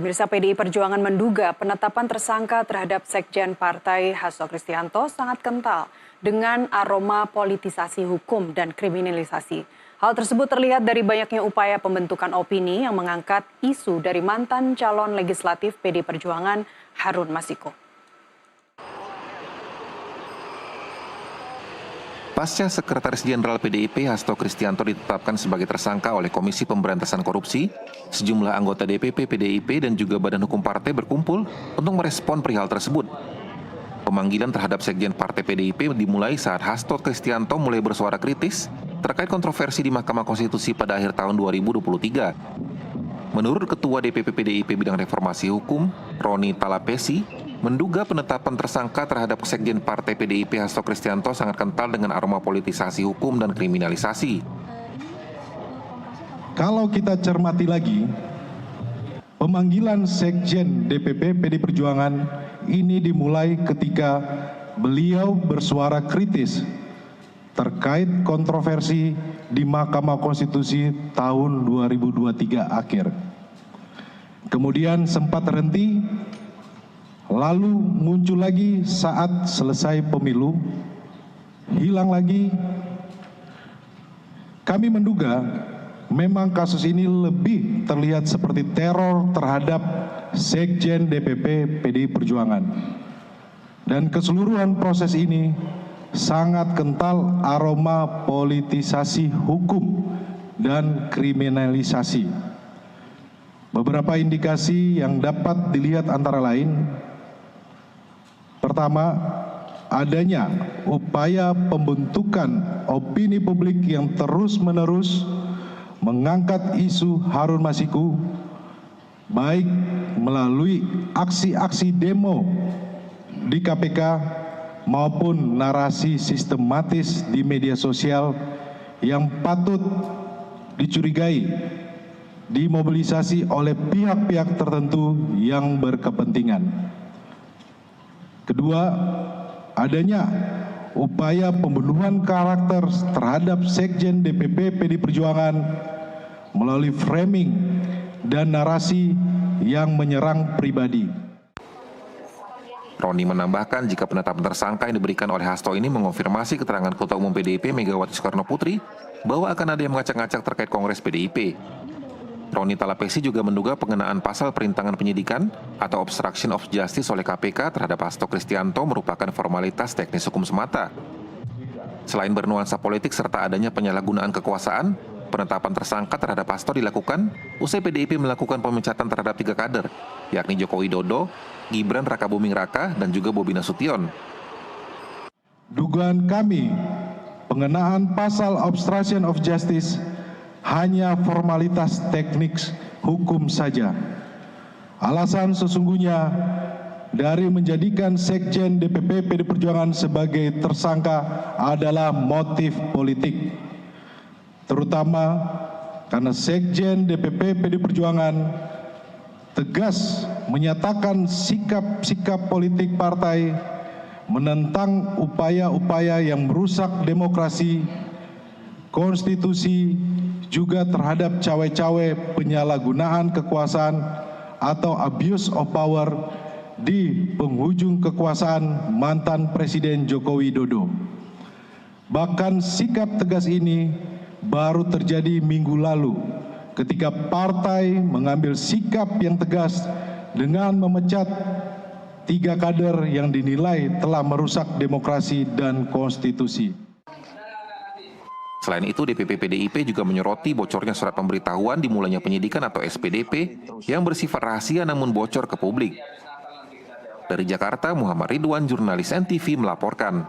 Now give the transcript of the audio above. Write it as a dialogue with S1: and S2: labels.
S1: Pemirsa PDI Perjuangan menduga penetapan tersangka terhadap Sekjen Partai Hasto Kristianto sangat kental dengan aroma politisasi hukum dan kriminalisasi. Hal tersebut terlihat dari banyaknya upaya pembentukan opini yang mengangkat isu dari mantan calon legislatif PDI Perjuangan Harun Masiku.
S2: Pasca Sekretaris Jenderal PDIP Hasto Kristianto ditetapkan sebagai tersangka oleh Komisi Pemberantasan Korupsi, sejumlah anggota DPP PDIP dan juga Badan Hukum Partai berkumpul untuk merespon perihal tersebut. Pemanggilan terhadap Sekjen Partai PDIP dimulai saat Hasto Kristianto mulai bersuara kritis terkait kontroversi di Mahkamah Konstitusi pada akhir tahun 2023. Menurut Ketua DPP PDIP Bidang Reformasi Hukum, Roni Talapesi, menduga penetapan tersangka terhadap Sekjen Partai PDIP Hasto Kristianto sangat kental dengan aroma politisasi hukum dan kriminalisasi.
S3: Kalau kita cermati lagi, pemanggilan Sekjen DPP PDI Perjuangan ini dimulai ketika beliau bersuara kritis terkait kontroversi di Mahkamah Konstitusi tahun 2023 akhir. Kemudian sempat terhenti, lalu muncul lagi saat selesai pemilu, hilang lagi. Kami menduga memang kasus ini lebih terlihat seperti teror terhadap Sekjen DPP PDI Perjuangan. Dan keseluruhan proses ini sangat kental aroma politisasi hukum dan kriminalisasi. Beberapa indikasi yang dapat dilihat antara lain: pertama, adanya upaya pembentukan opini publik yang terus-menerus mengangkat isu Harun Masiku, baik melalui aksi-aksi demo di KPK maupun narasi sistematis di media sosial yang patut dicurigai dimobilisasi oleh pihak-pihak tertentu yang berkepentingan. Kedua, adanya upaya pembunuhan karakter terhadap Sekjen DPP PDI Perjuangan melalui framing dan narasi yang menyerang pribadi.
S2: Roni menambahkan jika penetapan tersangka yang diberikan oleh Hasto ini mengonfirmasi keterangan Ketua Umum PDIP Megawati Soekarno Putri bahwa akan ada yang mengacak-ngacak terkait Kongres PDIP. Roni Talapesi juga menduga pengenaan pasal perintangan penyidikan atau obstruction of justice oleh KPK terhadap Hasto Kristianto merupakan formalitas teknis hukum semata. Selain bernuansa politik serta adanya penyalahgunaan kekuasaan, penetapan tersangka terhadap Hasto dilakukan usai PDIP melakukan pemecatan terhadap 3 kader, yakni Joko Widodo, Gibran Rakabuming Raka, dan juga Bobi Nasution.
S3: Dugaan kami, pengenaan pasal obstruction of justice hanya formalitas teknik hukum saja. Alasan sesungguhnya dari menjadikan Sekjen DPP PDI Perjuangan sebagai tersangka adalah motif politik, terutama karena Sekjen DPP PDI Perjuangan tegas menyatakan sikap-sikap politik partai menentang upaya-upaya yang merusak demokrasi, konstitusi, juga terhadap cawe-cawe penyalahgunaan kekuasaan atau abuse of power di penghujung kekuasaan mantan Presiden Joko Widodo. Bahkan sikap tegas ini baru terjadi minggu lalu ketika partai mengambil sikap yang tegas dengan memecat 3 kader yang dinilai telah merusak demokrasi dan konstitusi.
S2: Selain itu, DPP PDIP juga menyoroti bocornya surat pemberitahuan dimulainya penyidikan atau SPDP yang bersifat rahasia namun bocor ke publik. Dari Jakarta, Muhammad Ridwan, jurnalis NTV melaporkan.